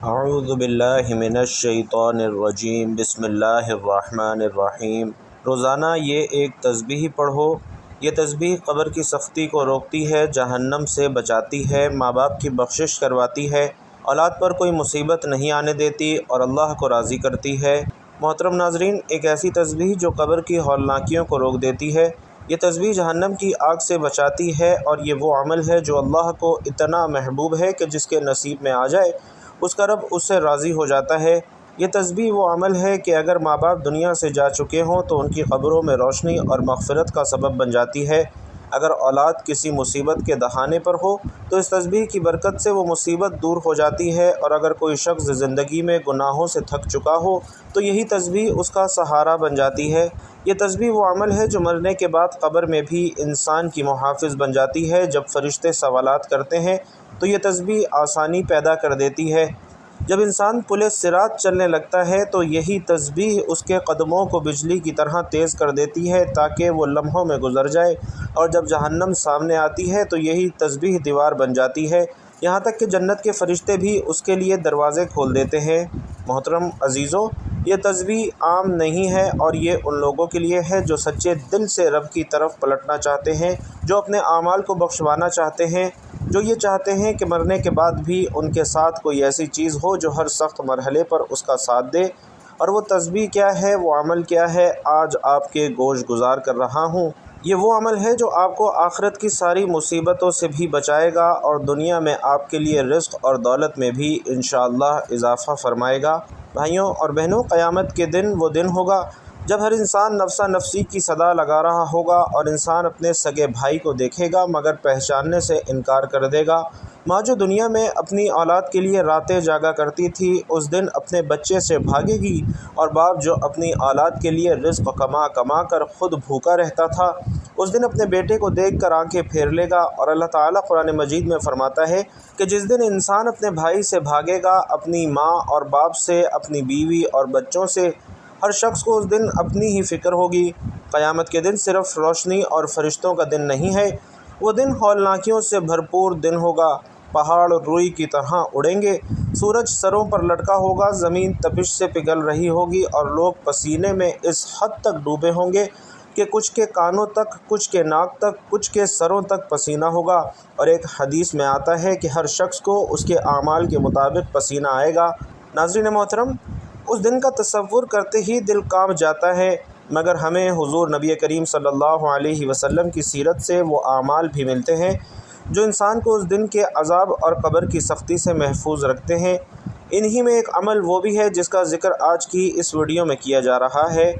اعوذ باللہ من الشیطان الرجیم بسم اللہ الرحمن الرحیم۔ روزانہ یہ ایک تسبیح پڑھو۔ یہ تسبیح قبر کی سختی کو روکتی ہے، جہنم سے بچاتی ہے، ماں باپ کی بخشش کرواتی ہے، اولاد پر کوئی مصیبت نہیں آنے دیتی اور اللہ کو راضی کرتی ہے۔ محترم ناظرین، ایک ایسی تسبیح جو قبر کی ہولناکیوں کو روک دیتی ہے۔ یہ تسبیح جہنم کی آگ سے بچاتی ہے اور یہ وہ عمل ہے جو اللہ کو اتنا محبوب ہے کہ جس کے نصیب میں آ جائے اس کا رب اس سے راضی ہو جاتا ہے۔ یہ تسبیح وہ عمل ہے کہ اگر ماں باپ دنیا سے جا چکے ہوں تو ان کی قبروں میں روشنی اور مغفرت کا سبب بن جاتی ہے۔ اگر اولاد کسی مصیبت کے دہانے پر ہو تو اس تسبیح کی برکت سے وہ مصیبت دور ہو جاتی ہے، اور اگر کوئی شخص زندگی میں گناہوں سے تھک چکا ہو تو یہی تسبیح اس کا سہارا بن جاتی ہے۔ یہ تسبیح وہ عمل ہے جو مرنے کے بعد قبر میں بھی انسان کی محافظ بن جاتی ہے۔ جب فرشتے سوالات کرتے ہیں تو یہ تسبیح آسانی پیدا کر دیتی ہے۔ جب انسان پل صراط چلنے لگتا ہے تو یہی تسبیح اس کے قدموں کو بجلی کی طرح تیز کر دیتی ہے تاکہ وہ لمحوں میں گزر جائے، اور جب جہنم سامنے آتی ہے تو یہی تسبیح دیوار بن جاتی ہے، یہاں تک کہ جنت کے فرشتے بھی اس کے لیے دروازے کھول دیتے ہیں۔ محترم عزیزو، یہ تسبیح عام نہیں ہے، اور یہ ان لوگوں کے لیے ہے جو سچے دل سے رب کی طرف پلٹنا چاہتے ہیں، جو اپنے اعمال کو بخشوانا چاہتے ہیں، جو یہ چاہتے ہیں کہ مرنے کے بعد بھی ان کے ساتھ کوئی ایسی چیز ہو جو ہر سخت مرحلے پر اس کا ساتھ دے۔ اور وہ تسبیح کیا ہے، وہ عمل کیا ہے، آج آپ کے گوش گزار کر رہا ہوں۔ یہ وہ عمل ہے جو آپ کو آخرت کی ساری مصیبتوں سے بھی بچائے گا اور دنیا میں آپ کے لیے رزق اور دولت میں بھی انشاءاللہ اضافہ فرمائے گا۔ بھائیوں اور بہنوں، قیامت کے دن وہ دن ہوگا جب ہر انسان نفسا نفسی کی صدا لگا رہا ہوگا، اور انسان اپنے سگے بھائی کو دیکھے گا مگر پہچاننے سے انکار کر دے گا۔ ماں جو دنیا میں اپنی اولاد کے لیے راتیں جاگا کرتی تھی، اس دن اپنے بچے سے بھاگے گی، اور باپ جو اپنی اولاد کے لیے رزق کما کما کر خود بھوکا رہتا تھا، اس دن اپنے بیٹے کو دیکھ کر آنکھیں پھیر لے گا۔ اور اللہ تعالیٰ قرآن مجید میں فرماتا ہے کہ جس دن انسان اپنے بھائی سے بھاگے گا، اپنی ماں اور باپ سے، اپنی بیوی اور بچوں سے، ہر شخص کو اس دن اپنی ہی فکر ہوگی۔ قیامت کے دن صرف روشنی اور فرشتوں کا دن نہیں ہے، وہ دن ہولناکیوں سے بھرپور دن ہوگا۔ پہاڑ روئی کی طرح اڑیں گے، سورج سروں پر لٹکا ہوگا، زمین تپش سے پگھل رہی ہوگی، اور لوگ پسینے میں اس حد تک ڈوبے ہوں گے کہ کچھ کے کانوں تک، کچھ کے ناک تک، کچھ کے سروں تک پسینہ ہوگا۔ اور ایک حدیث میں آتا ہے کہ ہر شخص کو اس کے اعمال کے مطابق پسینہ آئے گا۔ ناظرین محترم، اس دن کا تصور کرتے ہی دل کانپ جاتا ہے، مگر ہمیں حضور نبی کریم صلی اللہ علیہ وسلم کی سیرت سے وہ اعمال بھی ملتے ہیں جو انسان کو اس دن کے عذاب اور قبر کی سختی سے محفوظ رکھتے ہیں۔ انہی میں ایک عمل وہ بھی ہے جس کا ذکر آج کی اس ویڈیو میں کیا جا رہا ہے۔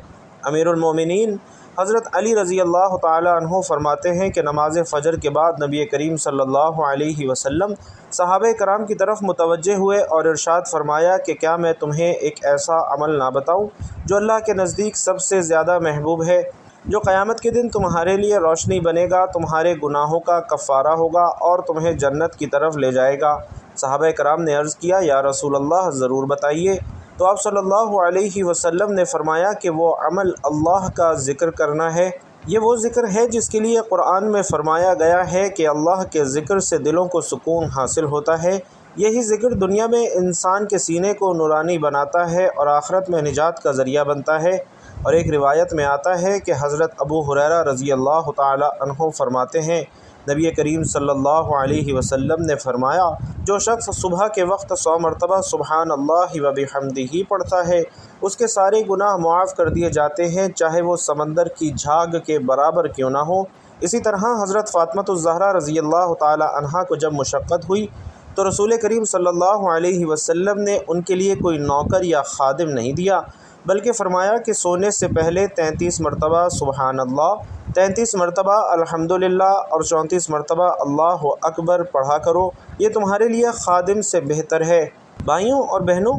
امیر المومنین حضرت علی رضی اللہ تعالی عنہ فرماتے ہیں کہ نماز فجر کے بعد نبی کریم صلی اللہ علیہ وسلم صحابہ کرام کی طرف متوجہ ہوئے اور ارشاد فرمایا کہ کیا میں تمہیں ایک ایسا عمل نہ بتاؤں جو اللہ کے نزدیک سب سے زیادہ محبوب ہے، جو قیامت کے دن تمہارے لیے روشنی بنے گا، تمہارے گناہوں کا کفارہ ہوگا اور تمہیں جنت کی طرف لے جائے گا؟ صحابہ کرام نے عرض کیا، یا رسول اللہ ضرور بتائیے۔ تو آپ صلی اللہ علیہ وسلم نے فرمایا کہ وہ عمل اللہ کا ذکر کرنا ہے۔ یہ وہ ذکر ہے جس کے لیے قرآن میں فرمایا گیا ہے کہ اللہ کے ذکر سے دلوں کو سکون حاصل ہوتا ہے۔ یہی ذکر دنیا میں انسان کے سینے کو نورانی بناتا ہے اور آخرت میں نجات کا ذریعہ بنتا ہے۔ اور ایک روایت میں آتا ہے کہ حضرت ابو ہریرہ رضی اللہ تعالی عنہ فرماتے ہیں، نبی کریم صلی اللہ علیہ وسلم نے فرمایا، جو شخص صبح کے وقت 100 مرتبہ سبحان اللہ و بحمدہ پڑھتا ہے، اس کے سارے گناہ معاف کر دیے جاتے ہیں، چاہے وہ سمندر کی جھاگ کے برابر کیوں نہ ہو۔ اسی طرح حضرت فاطمۃ الزہرا رضی اللہ تعالی عنہا کو جب مشقت ہوئی تو رسول کریم صلی اللہ علیہ وسلم نے ان کے لیے کوئی نوکر یا خادم نہیں دیا، بلکہ فرمایا کہ سونے سے پہلے 33 مرتبہ سبحان اللہ، 33 مرتبہ الحمدللہ اور 34 مرتبہ اللہ اکبر پڑھا کرو، یہ تمہارے لیے خادم سے بہتر ہے۔ بھائیوں اور بہنوں،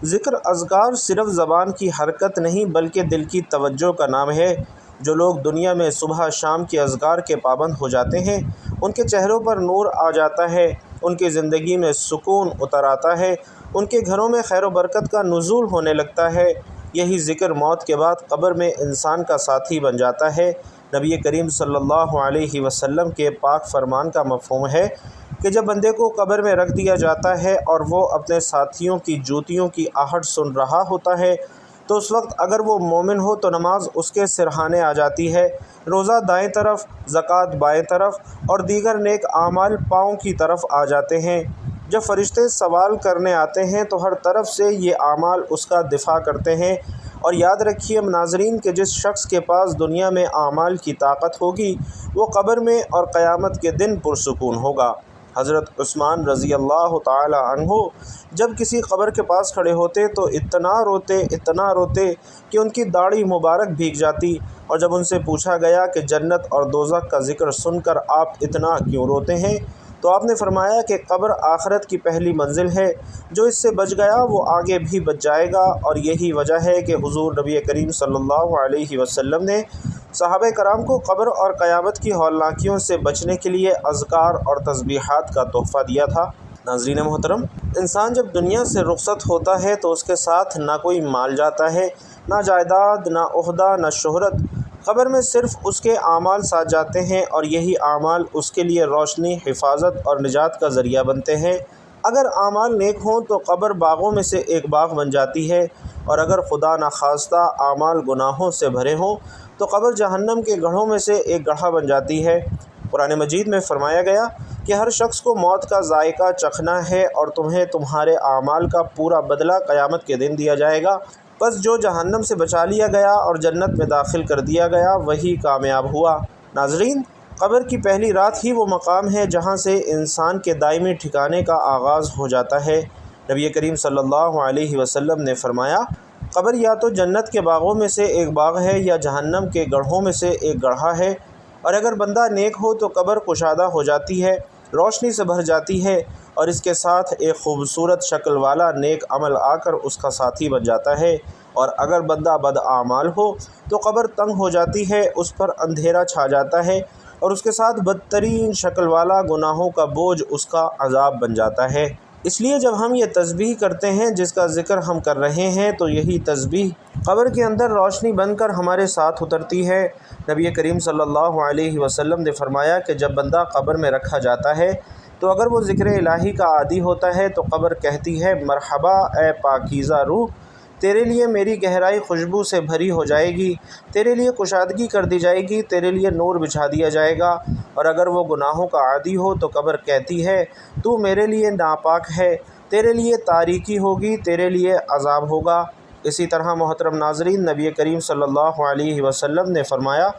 ذکر اذکار صرف زبان کی حرکت نہیں بلکہ دل کی توجہ کا نام ہے۔ جو لوگ دنیا میں صبح شام کے اذکار کے پابند ہو جاتے ہیں، ان کے چہروں پر نور آ جاتا ہے، ان کی زندگی میں سکون اتر آتا ہے، ان کے گھروں میں خیر و برکت کا نزول ہونے لگتا ہے۔ یہی ذکر موت کے بعد قبر میں انسان کا ساتھی بن جاتا ہے۔ نبی کریم صلی اللہ علیہ وسلم کے پاک فرمان کا مفہوم ہے کہ جب بندے کو قبر میں رکھ دیا جاتا ہے اور وہ اپنے ساتھیوں کی جوتیوں کی آہٹ سن رہا ہوتا ہے تو اس وقت اگر وہ مومن ہو تو نماز اس کے سرہانے آ جاتی ہے، روزہ دائیں طرف، زکوٰۃ بائیں طرف اور دیگر نیک اعمال پاؤں کی طرف آ جاتے ہیں۔ جب فرشتے سوال کرنے آتے ہیں تو ہر طرف سے یہ اعمال اس کا دفاع کرتے ہیں۔ اور یاد رکھیے ناظرین کہ جس شخص کے پاس دنیا میں اعمال کی طاقت ہوگی وہ قبر میں اور قیامت کے دن پرسکون ہوگا۔ حضرت عثمان رضی اللہ تعالی عنہ جب کسی قبر کے پاس کھڑے ہوتے تو اتنا روتے کہ ان کی داڑھی مبارک بھیگ جاتی، اور جب ان سے پوچھا گیا کہ جنت اور دوزخ کا ذکر سن کر آپ اتنا کیوں روتے ہیں تو آپ نے فرمایا کہ قبر آخرت کی پہلی منزل ہے، جو اس سے بچ گیا وہ آگے بھی بچ جائے گا، اور یہی وجہ ہے کہ حضور نبی کریم صلی اللہ علیہ وسلم نے صحابہ کرام کو قبر اور قیامت کی ہولناکیوں سے بچنے کے لیے اذکار اور تسبیحات کا تحفہ دیا تھا۔ ناظرین محترم، انسان جب دنیا سے رخصت ہوتا ہے تو اس کے ساتھ نہ کوئی مال جاتا ہے، نہ جائیداد، نہ عہدہ، نہ شہرت۔ قبر میں صرف اس کے اعمال ساتھ جاتے ہیں، اور یہی اعمال اس کے لیے روشنی، حفاظت اور نجات کا ذریعہ بنتے ہیں۔ اگر اعمال نیک ہوں تو قبر باغوں میں سے ایک باغ بن جاتی ہے، اور اگر خدا نخواستہ اعمال گناہوں سے بھرے ہوں تو قبر جہنم کے گڑھوں میں سے ایک گڑھا بن جاتی ہے۔ قرآن مجید میں فرمایا گیا کہ ہر شخص کو موت کا ذائقہ چکھنا ہے، اور تمہیں تمہارے اعمال کا پورا بدلہ قیامت کے دن دیا جائے گا۔ بس جو جہنم سے بچا لیا گیا اور جنت میں داخل کر دیا گیا وہی کامیاب ہوا۔ ناظرین، قبر کی پہلی رات ہی وہ مقام ہے جہاں سے انسان کے دائمی ٹھکانے کا آغاز ہو جاتا ہے۔ نبی کریم صلی اللہ علیہ وسلم نے فرمایا، قبر یا تو جنت کے باغوں میں سے ایک باغ ہے یا جہنم کے گڑھوں میں سے ایک گڑھا ہے، اور اگر بندہ نیک ہو تو قبر کشادہ ہو جاتی ہے، روشنی سے بھر جاتی ہے، اور اس کے ساتھ ایک خوبصورت شکل والا نیک عمل آ کر اس کا ساتھی بن جاتا ہے، اور اگر بندہ بد اعمال ہو تو قبر تنگ ہو جاتی ہے، اس پر اندھیرا چھا جاتا ہے، اور اس کے ساتھ بدترین شکل والا گناہوں کا بوجھ اس کا عذاب بن جاتا ہے۔ اس لیے جب ہم یہ تسبیح کرتے ہیں جس کا ذکر ہم کر رہے ہیں تو یہی تسبیح قبر کے اندر روشنی بن کر ہمارے ساتھ اترتی ہے۔ نبی کریم صلی اللہ علیہ وسلم نے فرمایا کہ جب بندہ قبر میں رکھا جاتا ہے تو اگر وہ ذکر الہی کا عادی ہوتا ہے تو قبر کہتی ہے، مرحبا اے پاکیزہ روح، تیرے لیے میری گہرائی خوشبو سے بھری ہو جائے گی، تیرے لیے کشادگی کر دی جائے گی، تیرے لیے نور بچھا دیا جائے گا۔ اور اگر وہ گناہوں کا عادی ہو تو قبر کہتی ہے، تو میرے لیے ناپاک ہے، تیرے لیے تاریکی ہوگی، تیرے لیے عذاب ہوگا۔ اسی طرح محترم ناظرین، نبی کریم صلی اللہ علیہ وسلم نے فرمایا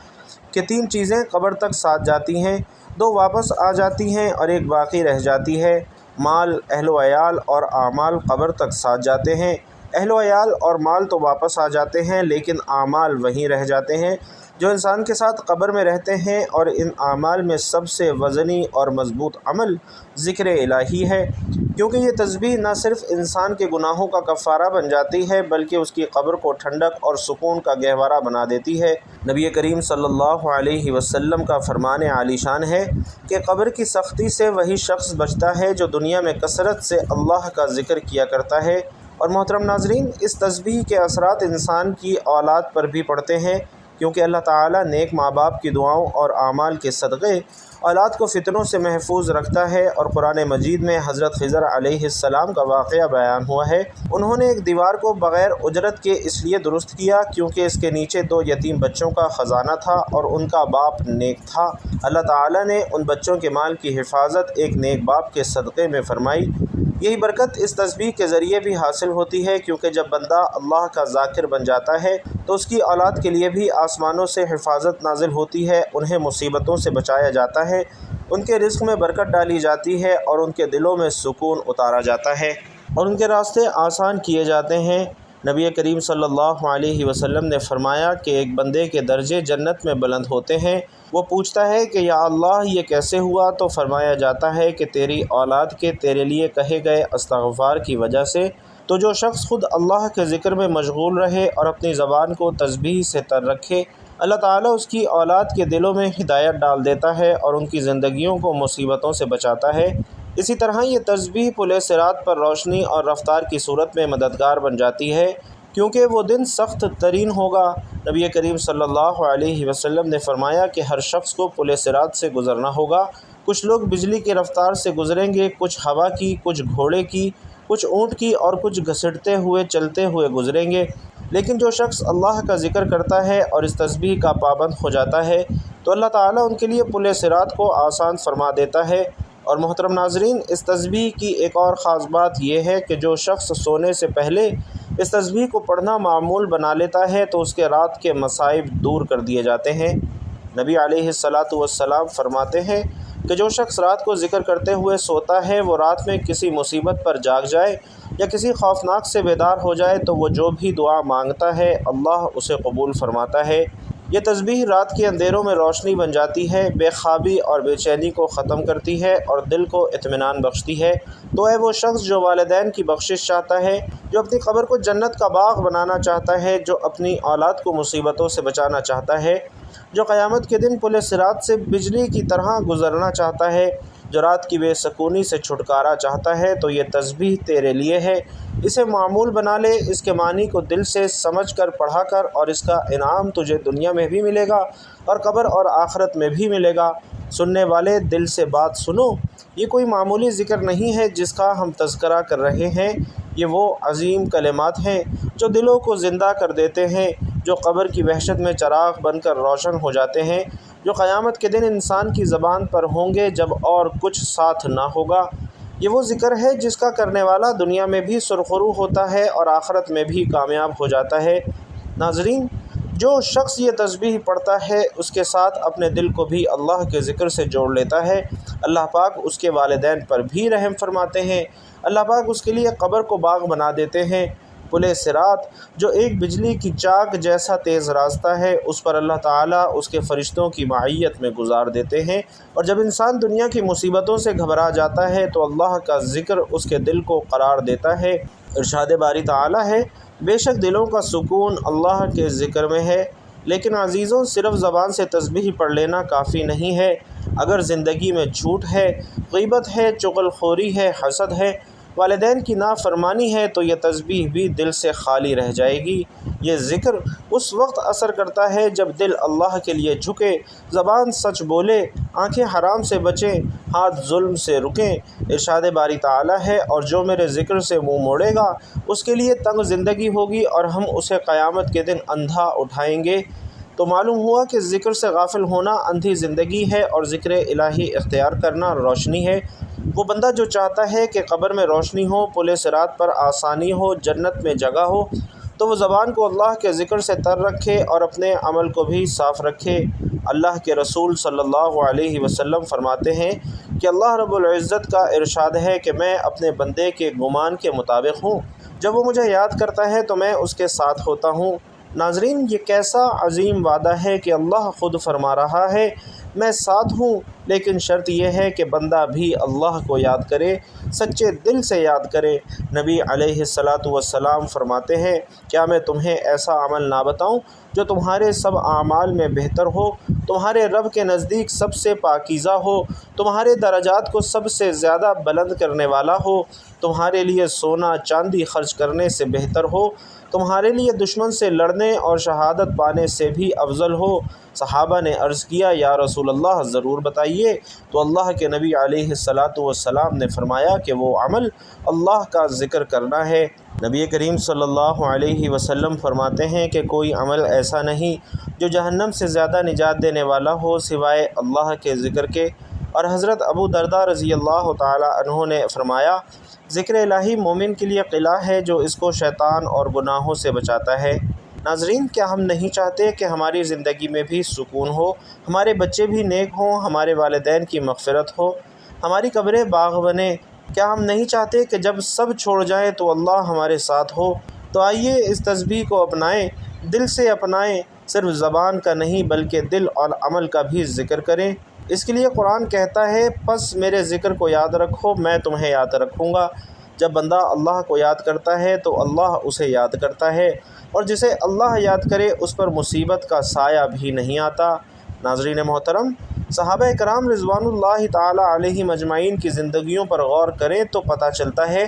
کہ 3 چیزیں قبر تک ساتھ جاتی ہیں، 2 واپس آ جاتی ہیں اور ایک باقی رہ جاتی ہے۔ مال، اہل و عیال اور اعمال قبر تک ساتھ جاتے ہیں۔ اہل و عیال اور مال تو واپس آ جاتے ہیں لیکن اعمال وہیں رہ جاتے ہیں جو انسان کے ساتھ قبر میں رہتے ہیں، اور ان اعمال میں سب سے وزنی اور مضبوط عمل ذکر الہی ہے، کیونکہ یہ تسبیح نہ صرف انسان کے گناہوں کا کفارہ بن جاتی ہے بلکہ اس کی قبر کو ٹھنڈک اور سکون کا گہوارہ بنا دیتی ہے۔ نبی کریم صلی اللہ علیہ وسلم کا فرمان عالی شان ہے کہ قبر کی سختی سے وہی شخص بچتا ہے جو دنیا میں کثرت سے اللہ کا ذکر کیا کرتا ہے۔ اور محترم ناظرین، اس تسبیح کے اثرات انسان کی اولاد پر بھی پڑتے ہیں، کیونکہ اللہ تعالیٰ نیک ماں باپ کی دعاؤں اور اعمال کے صدقے اولاد کو فتنوں سے محفوظ رکھتا ہے۔ اور قرآن مجید میں حضرت خضر علیہ السلام کا واقعہ بیان ہوا ہے۔ انہوں نے ایک دیوار کو بغیر اجرت کے اس لیے درست کیا کیونکہ اس کے نیچے 2 یتیم بچوں کا خزانہ تھا اور ان کا باپ نیک تھا۔ اللہ تعالیٰ نے ان بچوں کے مال کی حفاظت ایک نیک باپ کے صدقے میں فرمائی۔ یہی برکت اس تسبیح کے ذریعے بھی حاصل ہوتی ہے، کیونکہ جب بندہ اللہ کا ذاکر بن جاتا ہے تو اس کی اولاد کے لیے بھی آسمانوں سے حفاظت نازل ہوتی ہے، انہیں مصیبتوں سے بچایا جاتا ہے، ان کے رزق میں برکت ڈالی جاتی ہے، اور ان کے دلوں میں سکون اتارا جاتا ہے، اور ان کے راستے آسان کیے جاتے ہیں۔ نبی کریم صلی اللہ علیہ وسلم نے فرمایا کہ ایک بندے کے درجے جنت میں بلند ہوتے ہیں۔ وہ پوچھتا ہے کہ یا اللہ یہ کیسے ہوا؟ تو فرمایا جاتا ہے کہ تیری اولاد کے تیرے لیے کہے گئے استغفار کی وجہ سے۔ تو جو شخص خود اللہ کے ذکر میں مشغول رہے اور اپنی زبان کو تسبیح سے تر رکھے، اللہ تعالیٰ اس کی اولاد کے دلوں میں ہدایت ڈال دیتا ہے اور ان کی زندگیوں کو مصیبتوں سے بچاتا ہے۔ اسی طرح یہ تسبیح پل صراط پر روشنی اور رفتار کی صورت میں مددگار بن جاتی ہے، کیونکہ وہ دن سخت ترین ہوگا۔ نبی کریم صلی اللہ علیہ وسلم نے فرمایا کہ ہر شخص کو پل صراط سے گزرنا ہوگا، کچھ لوگ بجلی کی رفتار سے گزریں گے، کچھ ہوا کی، کچھ گھوڑے کی، کچھ اونٹ کی اور کچھ گھسٹتے ہوئے چلتے ہوئے گزریں گے۔ لیکن جو شخص اللہ کا ذکر کرتا ہے اور اس تسبیح کا پابند ہو جاتا ہے تو اللہ تعالیٰ ان کے لیے پل صراط کو آسان فرما دیتا ہے۔ اور محترم ناظرین، اس تسبیح کی ایک اور خاص بات یہ ہے کہ جو شخص سونے سے پہلے اس تسبیح کو پڑھنا معمول بنا لیتا ہے تو اس کے رات کے مصائب دور کر دیے جاتے ہیں۔ نبی علیہ الصلاۃ والسلام فرماتے ہیں کہ جو شخص رات کو ذکر کرتے ہوئے سوتا ہے وہ رات میں کسی مصیبت پر جاگ جائے یا کسی خوفناک سے بیدار ہو جائے تو وہ جو بھی دعا مانگتا ہے اللہ اسے قبول فرماتا ہے۔ یہ تسبیح رات کے اندھیروں میں روشنی بن جاتی ہے، بے خوابی اور بے چینی کو ختم کرتی ہے اور دل کو اطمینان بخشتی ہے۔ تو اے وہ شخص جو والدین کی بخشش چاہتا ہے، جو اپنی قبر کو جنت کا باغ بنانا چاہتا ہے، جو اپنی اولاد کو مصیبتوں سے بچانا چاہتا ہے، جو قیامت کے دن پل صراط سے بجلی کی طرح گزرنا چاہتا ہے، جو رات کی بے سکونی سے چھٹکارا چاہتا ہے، تو یہ تسبیح تیرے لیے ہے۔ اسے معمول بنا لے، اس کے معنی کو دل سے سمجھ کر پڑھا کر، اور اس کا انعام تجھے دنیا میں بھی ملے گا اور قبر اور آخرت میں بھی ملے گا۔ سننے والے دل سے بات سنو، یہ کوئی معمولی ذکر نہیں ہے جس کا ہم تذکرہ کر رہے ہیں، یہ وہ عظیم کلمات ہیں جو دلوں کو زندہ کر دیتے ہیں، جو قبر کی وحشت میں چراغ بن کر روشن ہو جاتے ہیں، جو قیامت کے دن انسان کی زبان پر ہوں گے جب اور کچھ ساتھ نہ ہوگا۔ یہ وہ ذکر ہے جس کا کرنے والا دنیا میں بھی سرخرو ہوتا ہے اور آخرت میں بھی کامیاب ہو جاتا ہے۔ ناظرین، جو شخص یہ تسبیح پڑھتا ہے اس کے ساتھ اپنے دل کو بھی اللہ کے ذکر سے جوڑ لیتا ہے، اللہ پاک اس کے والدین پر بھی رحم فرماتے ہیں، اللہ پاک اس کے لیے قبر کو باغ بنا دیتے ہیں۔ پل صراط جو ایک بجلی کی چاک جیسا تیز راستہ ہے، اس پر اللہ تعالیٰ اس کے فرشتوں کی معیت میں گزار دیتے ہیں، اور جب انسان دنیا کی مصیبتوں سے گھبرا جاتا ہے تو اللہ کا ذکر اس کے دل کو قرار دیتا ہے۔ ارشاد باری تعالیٰ ہے، بے شک دلوں کا سکون اللہ کے ذکر میں ہے۔ لیکن عزیزوں، صرف زبان سے تسبیح پڑھ لینا کافی نہیں ہے۔ اگر زندگی میں جھوٹ ہے، غیبت ہے، چغل خوری ہے، حسد ہے، والدین کی نافرمانی ہے تو یہ تسبیح بھی دل سے خالی رہ جائے گی۔ یہ ذکر اس وقت اثر کرتا ہے جب دل اللہ کے لیے جھکے، زبان سچ بولے، آنکھیں حرام سے بچیں، ہاتھ ظلم سے رکیں۔ ارشاد باری تعالیٰ ہے، اور جو میرے ذکر سے منہ موڑے گا اس کے لیے تنگ زندگی ہوگی اور ہم اسے قیامت کے دن اندھا اٹھائیں گے۔ تو معلوم ہوا کہ ذکر سے غافل ہونا اندھی زندگی ہے اور ذکر الہی اختیار کرنا روشنی ہے۔ وہ بندہ جو چاہتا ہے کہ قبر میں روشنی ہو، پل صراط پر آسانی ہو، جنت میں جگہ ہو، تو وہ زبان کو اللہ کے ذکر سے تر رکھے اور اپنے عمل کو بھی صاف رکھے۔ اللہ کے رسول صلی اللہ علیہ وسلم فرماتے ہیں کہ اللہ رب العزت کا ارشاد ہے کہ میں اپنے بندے کے گمان کے مطابق ہوں، جب وہ مجھے یاد کرتا ہے تو میں اس کے ساتھ ہوتا ہوں۔ ناظرین، یہ کیسا عظیم وعدہ ہے کہ اللہ خود فرما رہا ہے، میں ساتھ ہوں، لیکن شرط یہ ہے کہ بندہ بھی اللہ کو یاد کرے، سچے دل سے یاد کرے۔ نبی علیہ الصلاۃ والسلام فرماتے ہیں، کیا میں تمہیں ایسا عمل نہ بتاؤں جو تمہارے سب اعمال میں بہتر ہو، تمہارے رب کے نزدیک سب سے پاکیزہ ہو، تمہارے درجات کو سب سے زیادہ بلند کرنے والا ہو، تمہارے لیے سونا چاندی خرچ کرنے سے بہتر ہو، تمہارے لیے دشمن سے لڑنے اور شہادت پانے سے بھی افضل ہو؟ صحابہ نے عرض کیا، یا رسول اللہ ضرور بتائیے۔ تو اللہ کے نبی علیہ الصلاۃ والسلام نے فرمایا کہ وہ عمل اللہ کا ذکر کرنا ہے۔ نبی کریم صلی اللہ علیہ وسلم فرماتے ہیں کہ کوئی عمل ایسا نہیں جو جہنم سے زیادہ نجات دینے والا ہو سوائے اللہ کے ذکر کے۔ اور حضرت ابو درداء رضی اللہ تعالی عنہ نے فرمایا، ذکر الہی مومن کے لیے قلعہ ہے جو اس کو شیطان اور گناہوں سے بچاتا ہے۔ ناظرین، کیا ہم نہیں چاہتے کہ ہماری زندگی میں بھی سکون ہو، ہمارے بچے بھی نیک ہوں، ہمارے والدین کی مغفرت ہو، ہماری قبریں باغ بنیں؟ کیا ہم نہیں چاہتے کہ جب سب چھوڑ جائیں تو اللہ ہمارے ساتھ ہو؟ تو آئیے اس تسبیح کو اپنائیں، دل سے اپنائیں، صرف زبان کا نہیں بلکہ دل اور عمل کا بھی ذکر کریں۔ اس کے لیے قرآن کہتا ہے، پس میرے ذکر کو یاد رکھو، میں تمہیں یاد رکھوں گا۔ جب بندہ اللہ کو یاد کرتا ہے تو اللہ اسے یاد کرتا ہے، اور جسے اللہ یاد کرے اس پر مصیبت کا سایہ بھی نہیں آتا۔ ناظرین محترم، صحابہ کرام رضوان اللہ تعالی علیہم اجمعین کی زندگیوں پر غور کریں تو پتہ چلتا ہے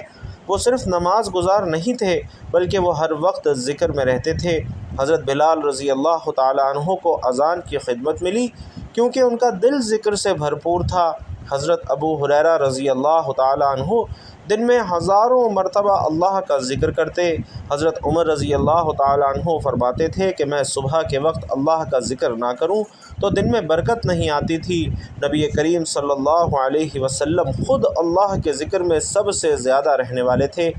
وہ صرف نماز گزار نہیں تھے بلکہ وہ ہر وقت ذکر میں رہتے تھے۔ حضرت بلال رضی اللہ تعالی عنہ کو اذان کی خدمت ملی کیونکہ ان کا دل ذکر سے بھرپور تھا۔ حضرت ابو ہریرہ رضی اللہ تعالی عنہ دن میں ہزاروں مرتبہ اللہ کا ذکر کرتے۔ حضرت عمر رضی اللہ تعالی عنہ فرماتے تھے کہ میں صبح کے وقت اللہ کا ذکر نہ کروں تو دن میں برکت نہیں آتی تھی۔ نبی کریم صلی اللہ علیہ وسلم خود اللہ کے ذکر میں سب سے زیادہ رہنے والے تھے۔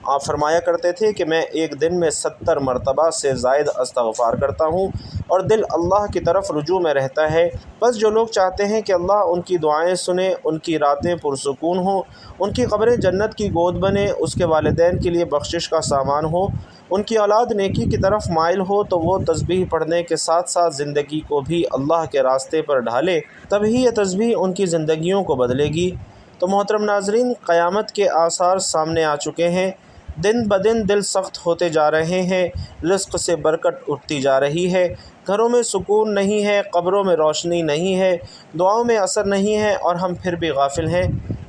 آپ فرمایا کرتے تھے کہ میں ایک دن میں 70 مرتبہ سے زائد استغفار کرتا ہوں اور دل اللہ کی طرف رجوع میں رہتا ہے۔ بس جو لوگ چاہتے ہیں کہ اللہ ان کی دعائیں سنے، ان کی راتیں پرسکون ہوں، ان کی قبریں جنت کی گود بنے، اس کے والدین کے لیے بخشش کا سامان ہو، ان کی اولاد نیکی کی طرف مائل ہو، تو وہ تسبیح پڑھنے کے ساتھ ساتھ زندگی کو بھی اللہ کے راستے پر ڈھالے، تبھی یہ تسبیح ان کی زندگیوں کو بدلے گی۔ تو محترم ناظرین، قیامت کے آثار سامنے آ چکے ہیں۔ دن بدن دل سخت ہوتے جا رہے ہیں، رزق سے برکت اٹھتی جا رہی ہے، گھروں میں سکون نہیں ہے، قبروں میں روشنی نہیں ہے، دعاؤں میں اثر نہیں ہے، اور ہم پھر بھی غافل ہیں۔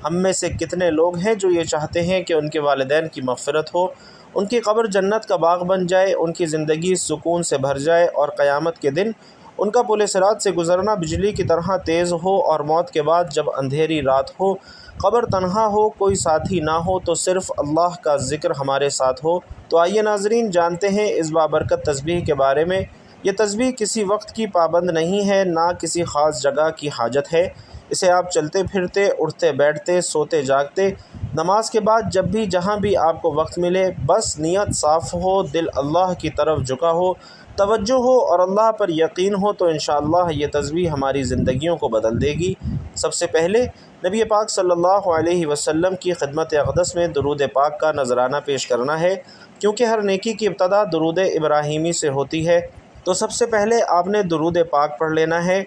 ہم میں سے کتنے لوگ ہیں جو یہ چاہتے ہیں کہ ان کے والدین کی مغفرت ہو، ان کی قبر جنت کا باغ بن جائے، ان کی زندگی سکون سے بھر جائے، اور قیامت کے دن ان کا پل صراط سے گزرنا بجلی کی طرح تیز ہو، اور موت کے بعد جب اندھیری رات ہو، قبر تنہا ہو، کوئی ساتھی نہ ہو، تو صرف اللہ کا ذکر ہمارے ساتھ ہو۔ تو آئیے ناظرین، جانتے ہیں اس بابرکت تسبیح کے بارے میں۔ یہ تسبیح کسی وقت کی پابند نہیں ہے، نہ کسی خاص جگہ کی حاجت ہے۔ اسے آپ چلتے پھرتے، اٹھتے بیٹھتے، سوتے جاگتے، نماز کے بعد جب بھی جہاں بھی آپ کو وقت ملے، بس نیت صاف ہو، دل اللہ کی طرف جھکا ہو، توجہ ہو اور اللہ پر یقین ہو، تو انشاءاللہ یہ تسبیح ہماری زندگیوں کو بدل دے گی۔ سب سے پہلے نبی پاک صلی اللہ علیہ وسلم کی خدمت اقدس میں درود پاک کا نذرانہ پیش کرنا ہے، کیونکہ ہر نیکی کی ابتدا درود ابراہیمی سے ہوتی ہے۔ تو سب سے پہلے آپ نے درود پاک پڑھ لینا ہے۔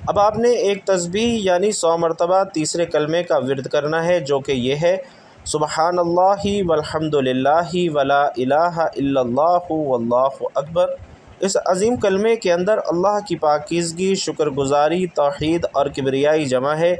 اب آپ نے ایک تسبیح یعنی 100 مرتبہ تیسرے کلمے کا ورد کرنا ہے، جو کہ یہ ہے: سبحان اللہ والحمد للہ ولا الہ الا اللہ واللہ اکبر۔ اس عظیم کلمے کے اندر اللہ کی پاکیزگی، شکر گزاری، توحید اور کبریائی جمع ہے،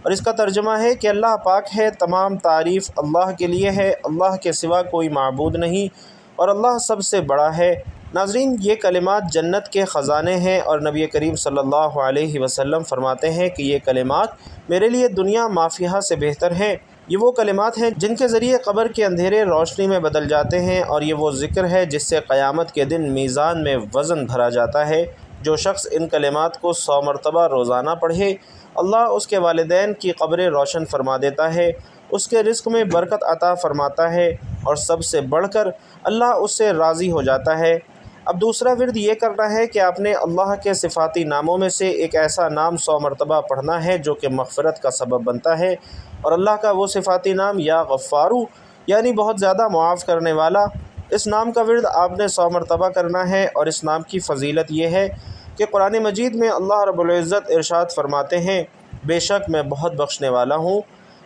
اور اس کا ترجمہ ہے کہ اللہ پاک ہے، تمام تعریف اللہ کے لیے ہے، اللہ کے سوا کوئی معبود نہیں، اور اللہ سب سے بڑا ہے۔ ناظرین، یہ کلمات جنت کے خزانے ہیں، اور نبی کریم صلی اللہ علیہ وسلم فرماتے ہیں کہ یہ کلمات میرے لیے دنیا ما فیہا سے بہتر ہیں۔ یہ وہ کلمات ہیں جن کے ذریعے قبر کے اندھیرے روشنی میں بدل جاتے ہیں، اور یہ وہ ذکر ہے جس سے قیامت کے دن میزان میں وزن بھرا جاتا ہے۔ جو شخص ان کلمات کو 100 مرتبہ روزانہ پڑھے، اللہ اس کے والدین کی قبریں روشن فرما دیتا ہے، اس کے رزق میں برکت عطا فرماتا ہے، اور سب سے بڑھ کر اللہ اس سے راضی ہو جاتا ہے۔ اب دوسرا ورد یہ کرنا ہے کہ آپ نے اللہ کے صفاتی ناموں میں سے ایک ایسا نام 100 مرتبہ پڑھنا ہے جو کہ مغفرت کا سبب بنتا ہے، اور اللہ کا وہ صفاتی نام یا غفارو یعنی بہت زیادہ معاف کرنے والا، اس نام کا ورد آپ نے 100 مرتبہ کرنا ہے۔ اور اس نام کی فضیلت یہ ہے کہ قرآن مجید میں اللہ رب العزت ارشاد فرماتے ہیں: بے شک میں بہت بخشنے والا ہوں۔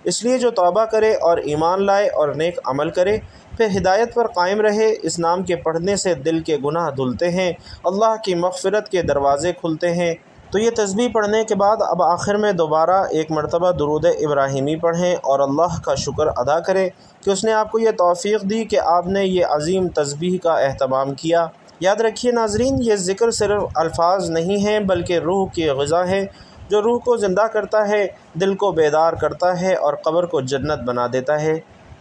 اس لیے جو توبہ کرے اور ایمان لائے اور نیک عمل کرے، پھر ہدایت پر قائم رہے، اس نام کے پڑھنے سے دل کے گناہ دھلتے ہیں، اللہ کی مغفرت کے دروازے کھلتے ہیں۔ تو یہ تسبیح پڑھنے کے بعد اب آخر میں دوبارہ ایک مرتبہ درود ابراہیمی پڑھیں اور اللہ کا شکر ادا کریں کہ اس نے آپ کو یہ توفیق دی کہ آپ نے یہ عظیم تسبیح کا اہتمام کیا۔ یاد رکھیے ناظرین، یہ ذکر صرف الفاظ نہیں ہیں بلکہ روح کی غذا ہے، جو روح کو زندہ کرتا ہے، دل کو بیدار کرتا ہے اور قبر کو جنت بنا دیتا ہے۔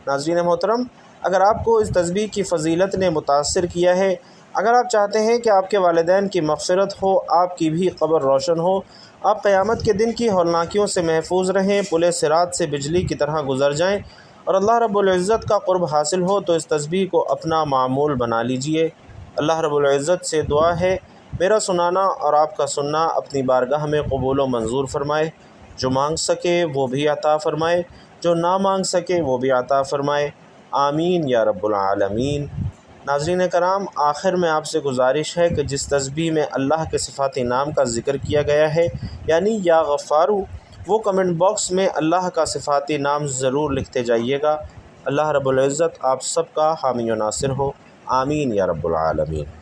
ناظرین محترم، اگر آپ کو اس تسبیح کی فضیلت نے متاثر کیا ہے، اگر آپ چاہتے ہیں کہ آپ کے والدین کی مغفرت ہو، آپ کی بھی قبر روشن ہو، آپ قیامت کے دن کی ہولناکیوں سے محفوظ رہیں، پل صراط سے بجلی کی طرح گزر جائیں، اور اللہ رب العزت کا قرب حاصل ہو، تو اس تسبیح کو اپنا معمول بنا لیجئے۔ اللہ رب العزت سے دعا ہے میرا سنانا اور آپ کا سننا اپنی بارگاہ میں قبول و منظور فرمائے، جو مانگ سکے وہ بھی عطا فرمائے، جو نہ مانگ سکے وہ بھی عطا فرمائے، آمین یا رب العالمین۔ ناظرین کرام، آخر میں آپ سے گزارش ہے کہ جس تسبیح میں اللہ کے صفاتی نام کا ذکر کیا گیا ہے یعنی یا غفارو، وہ کمنٹ باکس میں اللہ کا صفاتی نام ضرور لکھتے جائیے گا۔ اللہ رب العزت آپ سب کا حامی و ناصر ہو، آمین یا رب العالمین۔